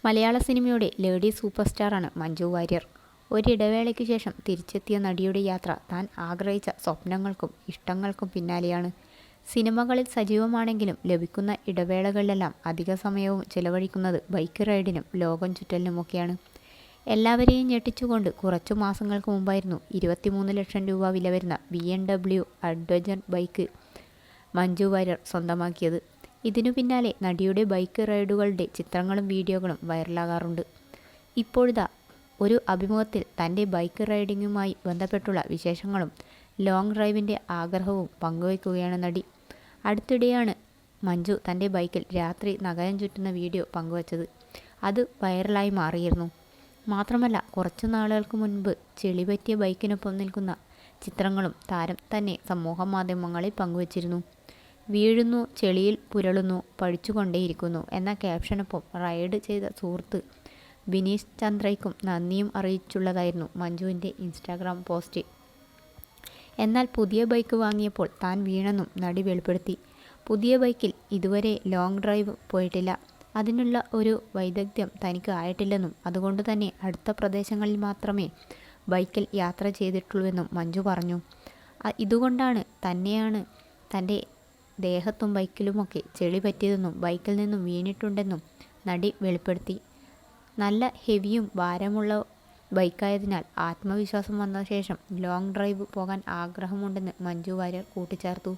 മലയാള സിനിമയുടെ lady super സ്റ്റാറാണ് Manju Warrier. ഒരിടവേളയ്ക്ക് ശേഷം തിരിച്ചെത്തിയ നടിയുടെ യാത്ര താൻ ആഗ്രഹിച്ച സ്വപ്നങ്ങൾക്കും ഇഷ്ടങ്ങൾക്കും പിന്നാലെയാണ്. സിനിമകളിൽ സജീവമാണെങ്കിലും ലഭിക്കുന്ന ഇടവേളകളിലെല്ലാം അധിക സമയവും ചെലവഴിക്കുന്നത് ബൈക്ക് റൈഡിനും ലോകം ചുറ്റലിനുമൊക്കെയാണ്. എല്ലാവരെയും ഞെട്ടിച്ചുകൊണ്ട് കുറച്ചു മാസങ്ങൾക്ക് മുമ്പായിരുന്നു 23 ലക്ഷം രൂപ വില വരുന്ന BMW adventure bike Manju Warrier സ്വന്തമാക്കിയത്. ഇതിനു പിന്നാലെ നടിയുടെ ബൈക്ക് റൈഡുകളുടെ ചിത്രങ്ങളും വീഡിയോകളും വൈറലാകാറുണ്ട്. ഇപ്പോഴിതാ ഒരു അഭിമുഖത്തിൽ തൻ്റെ ബൈക്ക് റൈഡിങ്ങുമായി ബന്ധപ്പെട്ടുള്ള വിശേഷങ്ങളും ലോങ് ഡ്രൈവിൻ്റെ ആഗ്രഹവും പങ്കുവയ്ക്കുകയാണ് നടി. അടുത്തിടെയാണ് മഞ്ജു തൻ്റെ ബൈക്കിൽ രാത്രി നഗരം ചുറ്റുന്ന വീഡിയോ പങ്കുവച്ചത്. അത് വൈറലായി മാറിയിരുന്നു. മാത്രമല്ല കുറച്ചു നാളുകൾക്ക് മുൻപ് ചെളി പറ്റിയ ബൈക്കിനൊപ്പം നിൽക്കുന്ന ചിത്രങ്ങളും താരം തന്നെ സമൂഹ മാധ്യമങ്ങളിൽ പങ്കുവച്ചിരുന്നു. വീഴുന്നു, ചെളിയിൽ പുരളുന്നു, പഠിച്ചുകൊണ്ടേയിരിക്കുന്നു എന്ന ക്യാപ്ഷനൊപ്പം റൈഡ് ചെയ്ത സുഹൃത്ത് ബിനീഷ് ചന്ദ്രയ്ക്കും നന്ദിയും അറിയിച്ചുള്ളതായിരുന്നു മഞ്ജുവിൻ്റെ ഇൻസ്റ്റാഗ്രാം പോസ്റ്റ്. എന്നാൽ പുതിയ ബൈക്ക് വാങ്ങിയപ്പോൾ താൻ വീണെന്നും നടി വെളിപ്പെടുത്തി. പുതിയ ബൈക്കിൽ ഇതുവരെ ലോങ് ഡ്രൈവ് പോയിട്ടില്ല, അതിനുള്ള ഒരു വൈദഗ്ധ്യം തനിക്ക് ആയിട്ടില്ലെന്നും അതുകൊണ്ട് തന്നെ അടുത്ത പ്രദേശങ്ങളിൽ മാത്രമേ ബൈക്കിൽ യാത്ര ചെയ്തിട്ടുള്ളൂവെന്നും മഞ്ജു പറഞ്ഞു. ഇതുകൊണ്ടാണ് തന്നെയാണ് തൻ്റെ ദേഹത്തും ബൈക്കിലുമൊക്കെ ചെളി പറ്റിയതെന്നും ബൈക്കിൽ നിന്നും വീണിട്ടുണ്ടെന്നും നടി വെളിപ്പെടുത്തി. നല്ല ഹെവിയും ഭാരമുള്ള ബൈക്കായതിനാൽ ആത്മവിശ്വാസം വന്ന ശേഷം ലോങ് ഡ്രൈവ് പോകാൻ ആഗ്രഹമുണ്ടെന്ന് മഞ്ജു വാര്യർ കൂട്ടിച്ചേർത്തു.